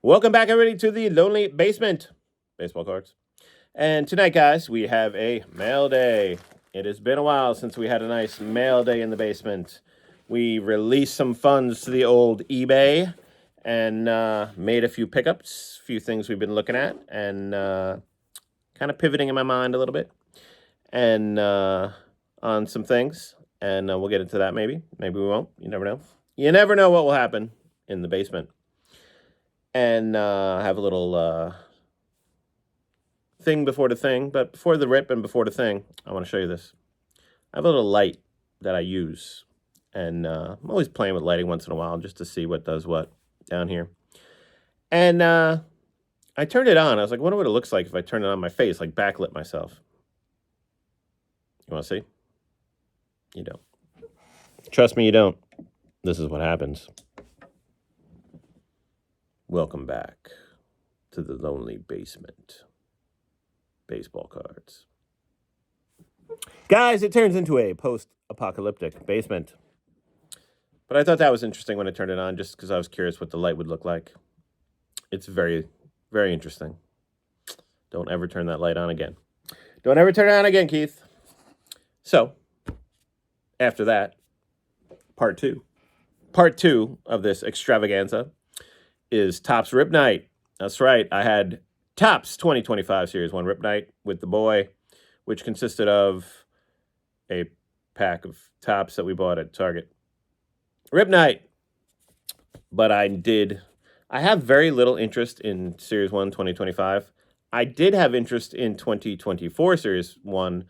Welcome back, everybody, to the Lonely Basement. Baseball cards. And tonight, guys, we have a mail day. It has been a while since we had a nice mail day in the basement. We released some funds to the old eBay and made a few pickups, a few things we've been looking at, and kind of pivoting in my mind a little bit and on some things. And we'll get into that maybe. Maybe we won't. You never know. You never know what will happen in the basement. And have a little thing before the thing. But before the rip and before the thing, I want to show you this. I have a little light that I use. And I'm always playing with lighting once in a while just to see what does what down here. And I turned it on. I was like, I wonder what it looks like if I turn it on my face, like backlit myself. You want to see? You don't. Trust me, you don't. This is what happens. Welcome back to the Lonely Basement. Baseball cards. Guys, it turns into a post-apocalyptic basement. But I thought that was interesting when I turned it on, just because I was curious what the light would look like. It's very, very interesting. Don't ever turn that light on again. Don't ever turn it on again, Keith. So, after that, part two. Part two of this extravaganza is Topps Rip Night. That's right. I had Topps 2025 Series 1 Rip Night with the boy, which consisted of a pack of Topps that we bought at Target. Rip Night. But I have very little interest in Series 1 2025. I did have interest in 2024 Series 1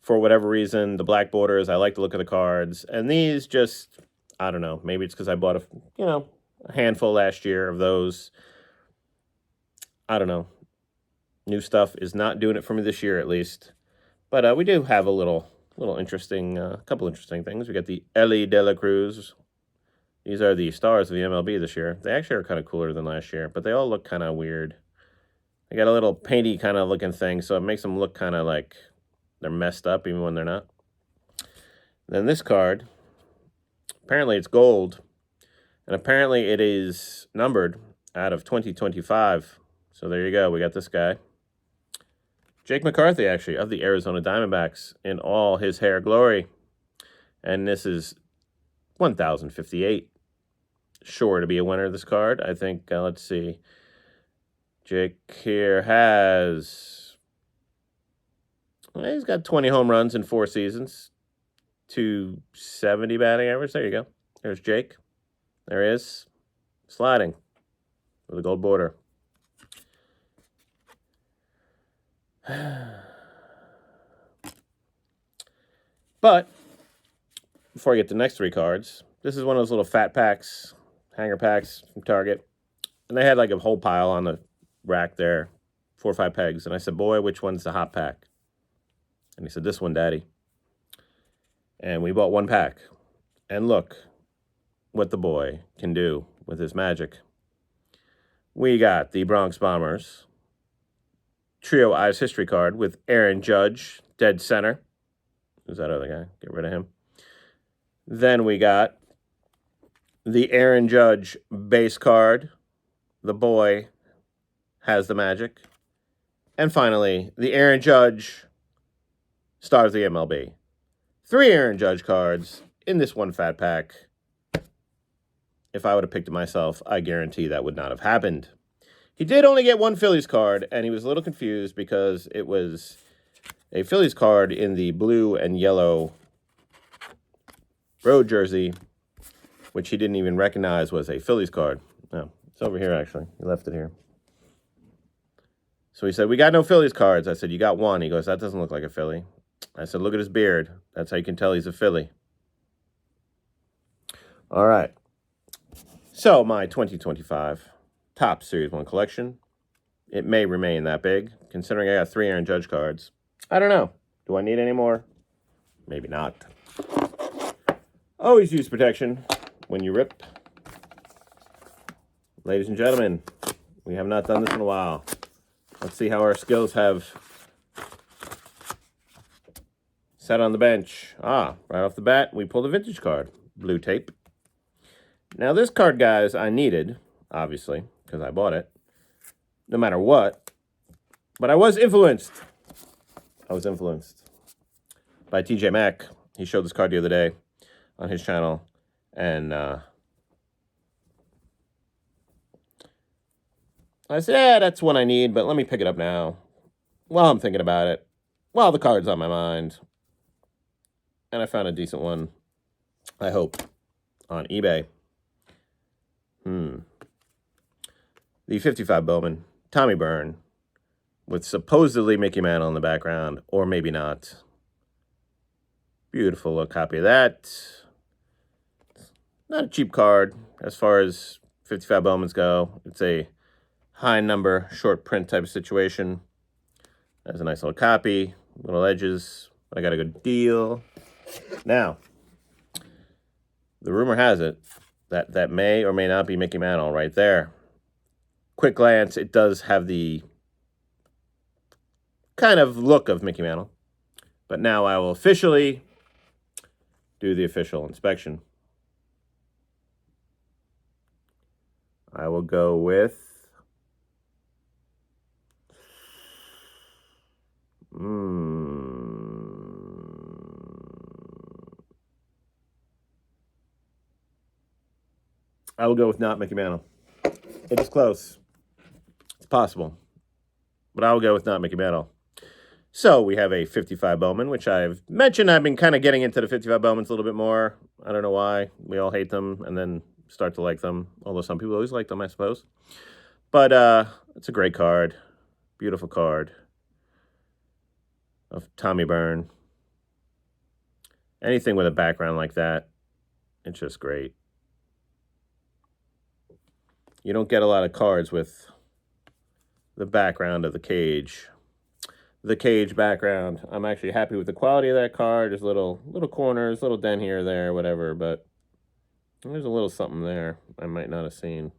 for whatever reason. The black borders, I like the look of the cards. And these just, I don't know. Maybe it's because I bought a handful last year of those. I don't know. New stuff is not doing it for me this year, at least. But we do have a couple interesting things. We got the Ellie De La Cruz. These are the stars of the MLB this year. They actually are kind of cooler than last year, but they all look kind of weird. They got a little painty kind of looking thing, so it makes them look kind of like they're messed up even when they're not. Then this card, apparently it's gold. And apparently it is numbered out of 2025. So there you go. We got this guy. Jake McCarthy, actually, of the Arizona Diamondbacks in all his hair glory. And this is 1,058. Sure to be a winner of this card. I think, let's see. Jake here has... he's got 20 home runs in 4 seasons. 270 batting average. There you go. There's Jake. There he is, sliding with a gold border. But before I get to the next 3 cards, this is one of those little fat packs, hanger packs from Target. And they had like a whole pile on the rack there, 4 or 5 pegs. And I said, boy, which one's the hot pack? And he said, this one, Daddy. And we bought 1 pack. And look what the boy can do with his magic. We got the Bronx Bombers Trio Eyes History card with Aaron Judge, dead center. Who's that other guy? Get rid of him. Then we got the Aaron Judge base card. The boy has the magic. And finally, the Aaron Judge Stars of the MLB. 3 Aaron Judge cards in this 1 fat pack. If I would have picked it myself, I guarantee that would not have happened. He did only get 1 Phillies card, and he was a little confused because it was a Phillies card in the blue and yellow road jersey, which he didn't even recognize was a Phillies card. No, it's over here, actually. He left it here. So he said, we got no Phillies cards. I said, you got 1. He goes, that doesn't look like a Philly. I said, look at his beard. That's how you can tell he's a Philly. All right. So, my 2025 Topps Series 1 collection, it may remain that big, considering I got 3 Aaron Judge cards. I don't know. Do I need any more? Maybe not. Always use protection when you rip. Ladies and gentlemen, we have not done this in a while. Let's see how our skills have set on the bench. Right off the bat, we pulled a vintage card. Blue tape. Now, this card, guys, I needed, obviously, because I bought it, no matter what. But I was influenced. I was influenced by TJ Mack. He showed this card the other day on his channel, and I said, yeah, that's one I need, but let me pick it up now while I'm thinking about it, while the card's on my mind. And I found a decent one, I hope, on eBay. The 55 Bowman, Tommy Byrne, with supposedly Mickey Mantle in the background, or maybe not. Beautiful little copy of that. Not a cheap card as far as 55 Bowmans go. It's a high number, short print type of situation. That's a nice little copy, little edges. I got a good deal. Now, the rumor has it that that may or may not be Mickey Mantle right there. Quick glance, it does have the kind of look of Mickey Mantle. But now I will officially do the official inspection. I will go with I will go with not Mickey Mantle. It is close. It's possible. But I will go with not Mickey Mantle. So we have a 55 Bowman, which I've mentioned. I've been kind of getting into the 55 Bowmans a little bit more. I don't know why. We all hate them and then start to like them. Although some people always like them, I suppose. But it's a great card. Beautiful card of Tommy Byrne. Anything with a background like that, it's just great. You don't get a lot of cards with the background of the cage. The cage background. I'm actually happy with the quality of that card. There's little corners, little dent here or there, whatever, but there's a little something there I might not have seen.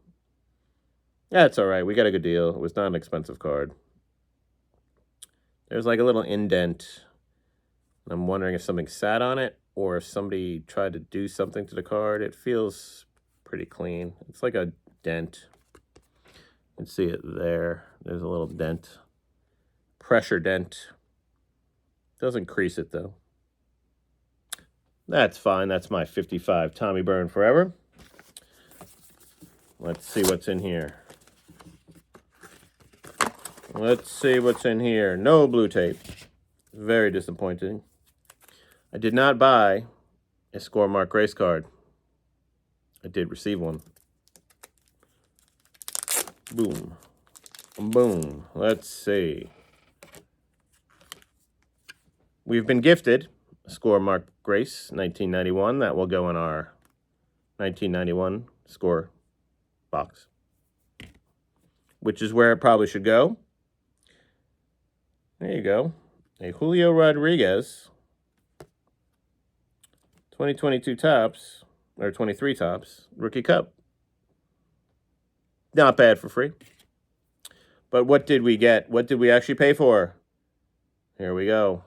Yeah, it's all right. We got a good deal. It was not an expensive card. There's like a little indent. I'm wondering if something sat on it or if somebody tried to do something to the card. It feels pretty clean. It's like a dent. You can see it there. There's a little dent. Pressure dent. Doesn't crease it, though. That's fine. That's my 55 Tommy Byrne forever. Let's see what's in here. Let's see what's in here. No blue tape. Very disappointing. I did not buy a Score Mark Grace card. I did receive one. Boom. Boom. Let's see. We've been gifted a Score Mark Grace 1991. That will go in our 1991 score box, which is where it probably should go. There you go. A Julio Rodriguez 2022 Topps, or 23 Topps, Rookie Cup. Not bad for free. But what did we get? What did we actually pay for? Here we go.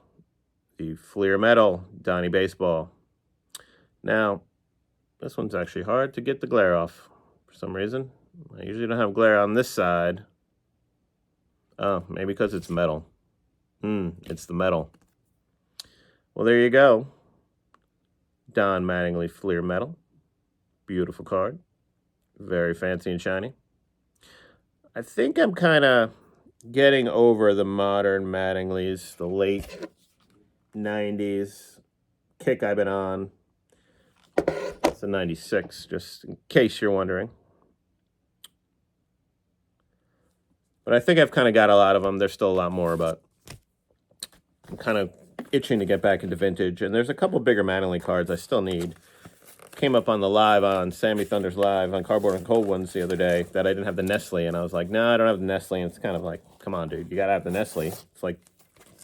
The Fleer Metal Donnie Baseball. Now, this one's actually hard to get the glare off for some reason. I usually don't have glare on this side. Oh, maybe because it's metal. It's the metal. Well, there you go. Don Mattingly Fleer Metal. Beautiful card. Very fancy and shiny. I think I'm kind of getting over the modern Mattinglys, the late 90s kick I've been on. It's a 96, just in case you're wondering. But I think I've kind of got a lot of them. There's still a lot more, but I'm kind of itching to get back into vintage. And there's a couple bigger Mattingly cards I still need. Came up on the live on Sammy Thunder's live on Cardboard and Cold Ones the other day that I didn't have the Nestle. And I was like, no, I don't have the Nestle. And it's kind of like, come on, dude. You got to have the Nestle. It's like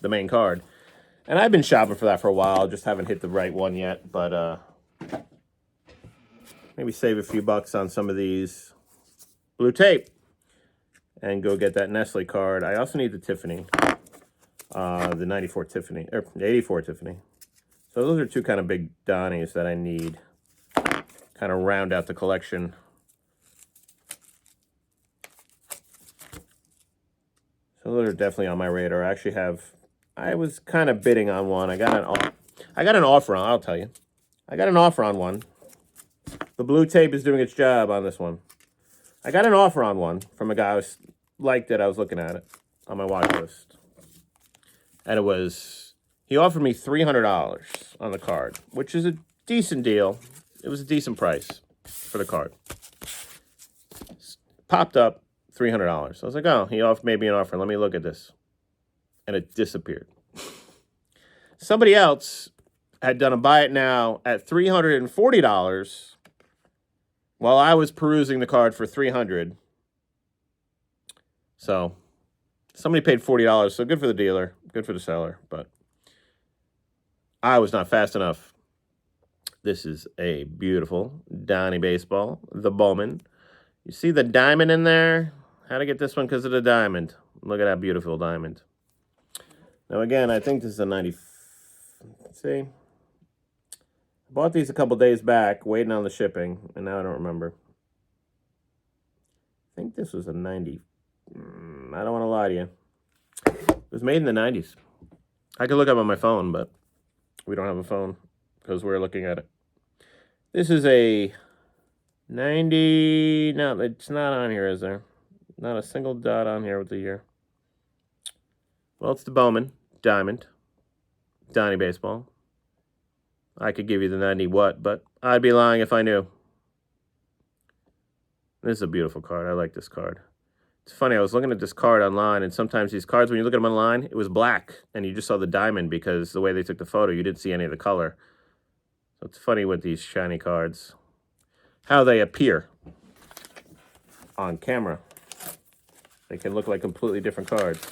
the main card. And I've been shopping for that for a while. Just haven't hit the right one yet. But maybe save a few bucks on some of these blue tape and go get that Nestle card. I also need the Tiffany. The 94 Tiffany, or the 84 Tiffany. So those are two kind of big Donnies that I need. Kind of round out the collection. Those are definitely on my radar. I was kind of bidding on one. I got an offer on, I'll tell you. I got an offer on one. The blue tape is doing its job on this one. I got an offer on one from a guy who liked it. I was looking at it on my watch list. And he offered me $300 on the card, which is a decent deal. It was a decent price for the card. Popped up $300. I was like, oh, he made me an offer. Let me look at this. And it disappeared. Somebody else had done a buy it now at $340 while I was perusing the card for $300. So somebody paid $40. So good for the dealer, good for the seller. But I was not fast enough. This is a beautiful Donnie baseball, the Bowman. You see the diamond in there? How to get this one because of the diamond. Look at that beautiful diamond. Now, again, I think this is a 90. Let's see. I bought these a couple days back, waiting on the shipping, and now I don't remember. I think this was a 90. I don't want to lie to you. It was made in the 90s. I could look up on my phone, but we don't have a phone because we're looking at it. This is a 90. No, it's not on here, is there? Not a single dot on here with the year. Well, it's the Bowman Diamond Donnie baseball. I could give you the 90 what, but I'd be lying if I knew. This is a beautiful card. I like this card. It's funny, I was looking at this card online, and sometimes these cards, when you look at them online, it was black, and you just saw the diamond because the way they took the photo, you didn't see any of the color. So it's funny with these shiny cards, how they appear on camera. They can look like completely different cards.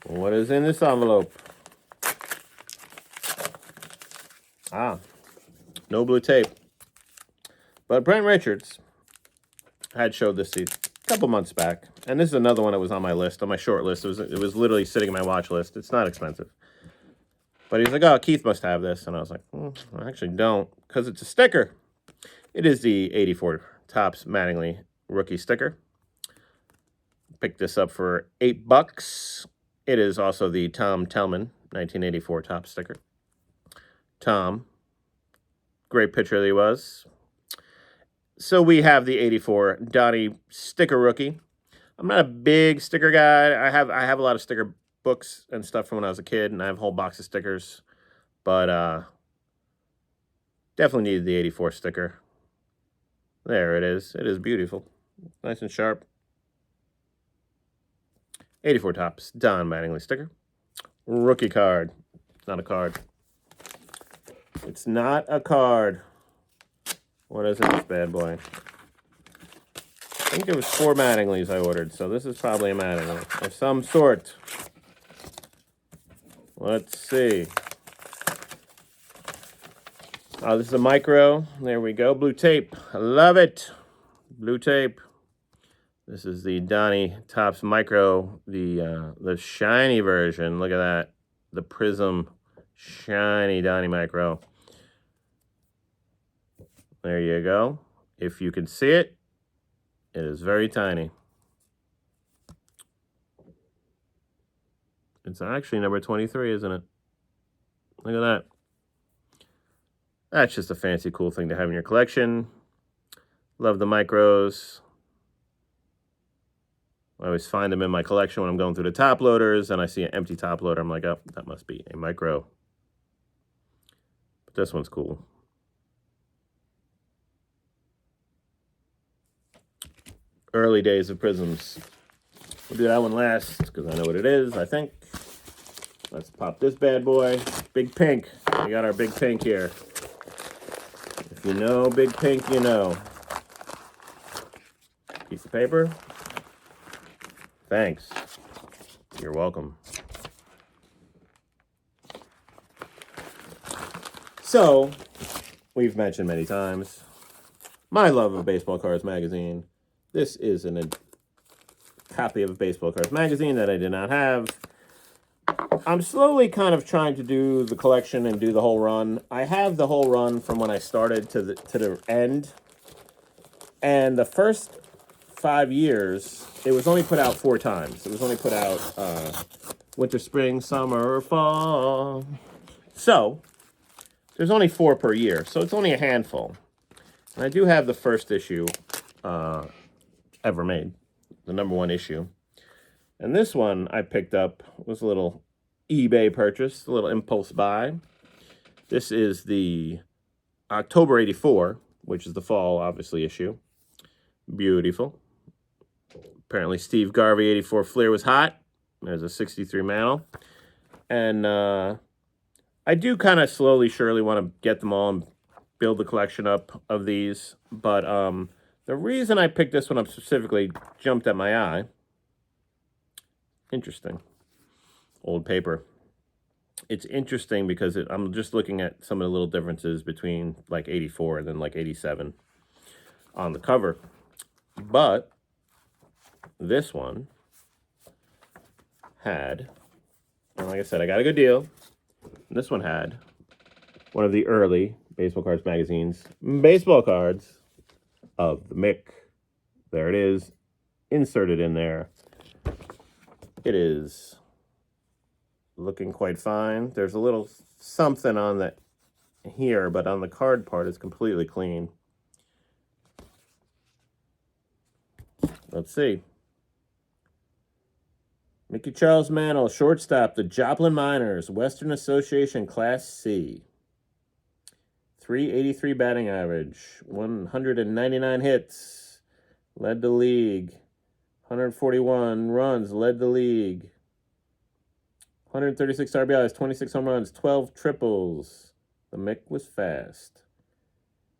What is in this envelope? No blue tape. But Brent Richards had showed this to you a couple months back. And this is another one that was on my list, on my short list. It was literally sitting in my watch list. It's not expensive. But he's like, oh, Keith must have this. And I was like, I actually don't, because it's a sticker. It is the 84 Topps Mattingly rookie sticker. Picked this up for $8. It is also the Tom Tellman 1984 Topps sticker. Tom, great pitcher that he was. So we have the 84 Donnie sticker rookie. I'm not a big sticker guy. I have a lot of sticker books and stuff from when I was a kid, and I have a whole box of stickers. But definitely needed the 84 sticker. There it is. It is beautiful. Nice and sharp. 84 Topps Don Mattingly sticker. Rookie card. It's not a card. It's not a card. What is it, this bad boy? I think it was 4 Mattingleys I ordered, so this is probably a Mattingly of some sort. Let's see. Oh, this is a micro. There we go. Blue tape. I love it. Blue tape. This is the Donnie Topps Micro, the shiny version. Look at that. The Prism shiny Donnie Micro. There you go. If you can see it, it is very tiny. It's actually number 23, isn't it? Look at that. That's just a fancy, cool thing to have in your collection. Love the micros. I always find them in my collection when I'm going through the top loaders, and I see an empty top loader. I'm like, oh, that must be a micro. But this one's cool. Early days of Prisms. We'll do that one last, because I know what it is, I think. Let's pop this bad boy. Big Pink. We got our Big Pink here. If you know Big Pink, you know. Piece of paper. Thanks. You're welcome. So, we've mentioned many times, my love of Baseball Cards magazine. This is a copy of Baseball Cards magazine that I did not have. I'm slowly kind of trying to do the collection and do the whole run. I have the whole run from when I started to the end. And the first 5 years, it was only put out 4 times. It was only put out winter, spring, summer, fall. So there's only 4 per year, so it's only a handful. And I do have the first issue ever made, the #1 issue. And this one I picked up was a little eBay purchase, a little impulse buy. This is the October '84, which is the fall, obviously, issue. Beautiful. Apparently Steve Garvey '84 Fleer was hot. There's a '63 Mantle. And I do kind of slowly, surely want to get them all and build the collection up of these. But the reason I picked this one up specifically jumped at my eye. Interesting. Old paper. It's interesting because I'm just looking at some of the little differences between like '84 and then like '87 on the cover. But this one had, and like I said, I got a good deal. This one had one of the early Baseball Cards magazine's baseball cards of the Mick. There it is, inserted in there. It is looking quite fine. There's a little something on that here, but on the card part, it's completely clean. Let's see. Mickey Charles Mantle, shortstop, the Joplin Miners, Western Association Class C. .383 batting average, 199 hits, led the league. 141 runs, led the league. 136 RBIs, 26 home runs, 12 triples. The Mick was fast.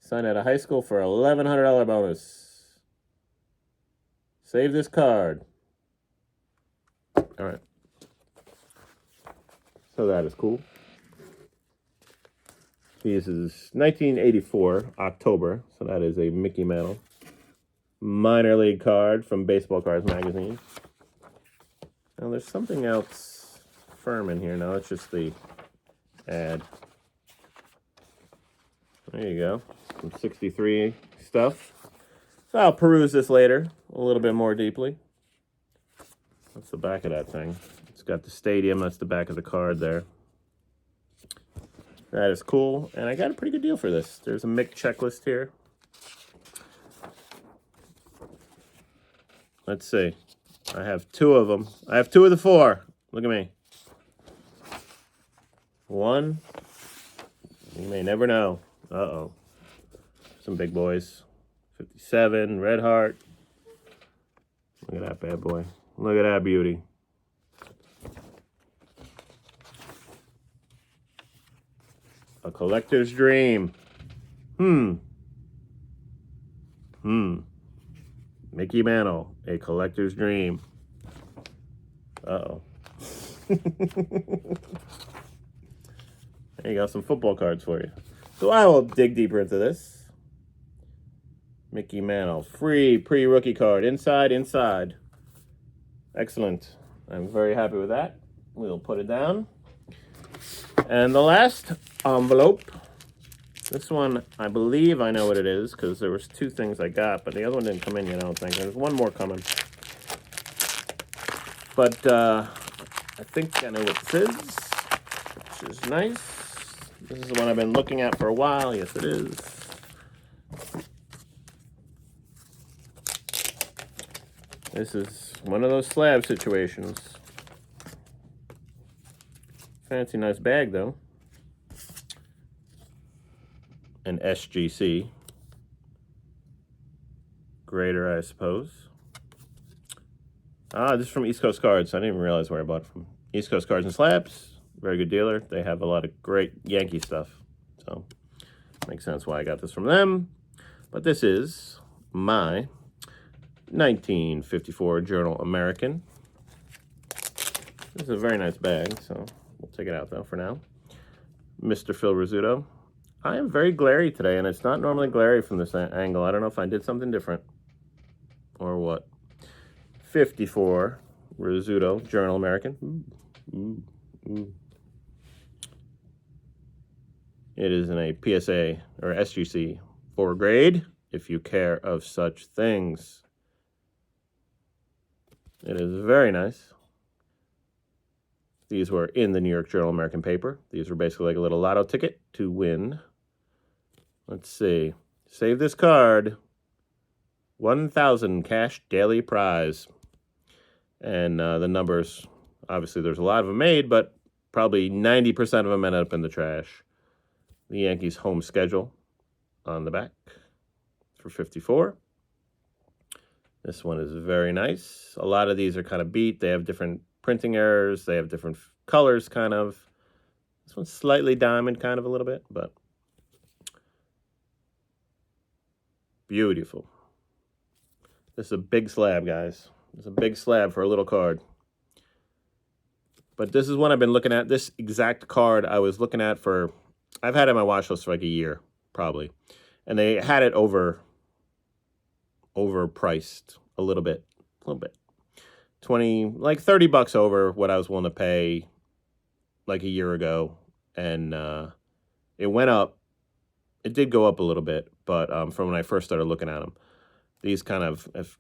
Signed at a high school for $1,100 bonus. Save this card. All right. So that is cool. This is 1984, October. So that is a Mickey Mantle minor league card from Baseball Cards magazine. Now there's something else firm in here. Now it's just the ad. There you go. Some '63 stuff. So I'll peruse this later a little bit more deeply. That's the back of that thing. It's got the stadium. That's the back of the card there. That is cool. And I got a pretty good deal for this. There's a Mick checklist here. Let's see. I have 2 of them. I have 2 of the 4. Look at me. 1. You may never know. Uh-oh. Some big boys. 57, Red Heart. Look at that bad boy. Look at that beauty. A collector's dream. Mickey Mantle, a collector's dream. Uh-oh. There you go, some football cards for you. So I will dig deeper into this. Mickey Mantle, free pre-rookie card. Inside. Excellent. I'm very happy with that. We'll put it down. And the last envelope. This one, I believe I know what it is, because there was 2 things I got, but the other one didn't come in yet, I don't think. There's one more coming. But I think I know what this is, which is nice. This is the one I've been looking at for a while. Yes, it is. This is one of those slab situations. Fancy nice bag, though. An SGC. Grader, I suppose. This is from East Coast Cards. I didn't even realize where I bought it from. East Coast Cards and Slabs. Very good dealer. They have a lot of great Yankee stuff. So, makes sense why I got this from them. But this is my 1954 Journal American. This is a very nice bag, so we'll take it out, though, for now. Mr. Phil Rizzuto. I am very glary today, and it's not normally glary from this angle. I don't know if I did something different or what. 54 Rizzuto Journal American. It is in a PSA or SGC 4 grade, if you care of such things. It is very nice. These were in the New York Journal American paper. These were basically like a little lotto ticket to win. Let's see. Save this card. 1,000 cash daily prize. And the numbers, obviously there's a lot of them made, but probably 90% of them ended up in the trash. The Yankees' home schedule on the back for 54. This one is very nice. A lot of these are kind of beat. They have different printing errors. They have different colors, kind of. This one's slightly diamond, kind of a little bit, but beautiful. This is a big slab, guys. It's a big slab for a little card. But this is one I've been looking at. This exact card I was looking at for, I've had it on my watch list for like a year, probably. And they had it overpriced a little bit. 20, like $30 over what I was willing to pay like a year ago. And it went up. It did go up a little bit, but from when I first started looking at them, these kind of have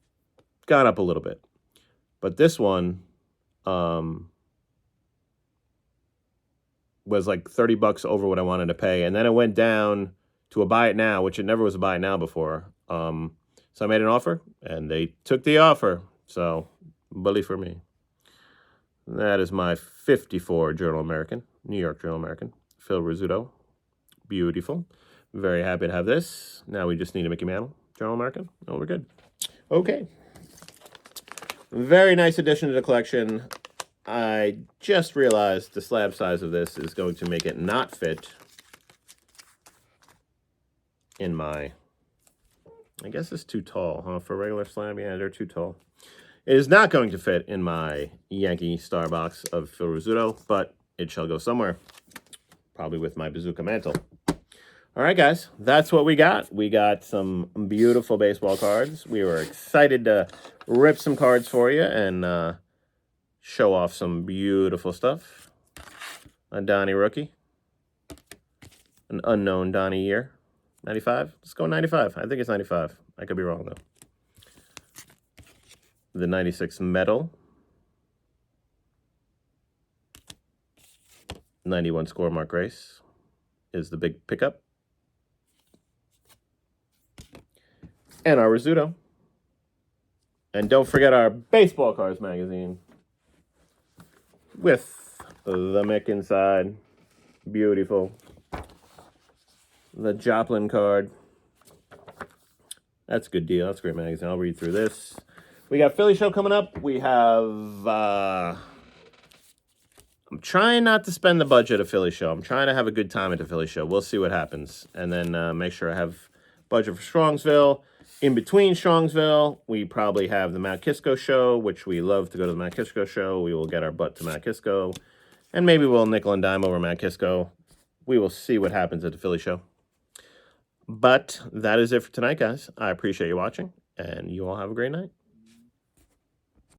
gone up a little bit. But this one was like $30 over what I wanted to pay. And then it went down to a buy it now, which it never was a buy it now before. So I made an offer, and they took the offer. So, bully for me. That is my 54 Journal American, New York Journal American, Phil Rizzuto. Beautiful. Very happy to have this. Now we just need a Mickey Mantle Journal American. Oh, we're good. Okay. Very nice addition to the collection. I just realized the slab size of this is going to make it not fit in my... I guess it's too tall, huh? For a regular slab, yeah, they're too tall. It is not going to fit in my Yankee Star box of Phil Rizzuto, but it shall go somewhere. Probably with my Bazooka Mantle. All right, guys, that's what we got. We got some beautiful baseball cards. We were excited to rip some cards for you and show off some beautiful stuff. A Donnie rookie. An unknown Donnie year. 95? Let's go 95. I think it's 95. I could be wrong, though. The 96 Metal. 91 score Mark Grace is the big pickup. And our Rizzuto. And don't forget our Baseball Cards magazine. With the Mick inside. Beautiful. The Joplin card. That's a good deal. That's a great magazine. I'll read through this. We got Philly Show coming up. We have... I'm trying not to spend the budget of Philly Show. I'm trying to have a good time at the Philly Show. We'll see what happens. And then make sure I have budget for Strongsville. In between Strongsville, we probably have the Matt Kisco show, which we love to go to the Matt Kisco show. We will get our butt to Matt Kisco. And maybe we'll nickel and dime over Matt Kisco. We will see what happens at the Philly Show. But that is it for tonight, guys. I appreciate you watching, and you all have a great night.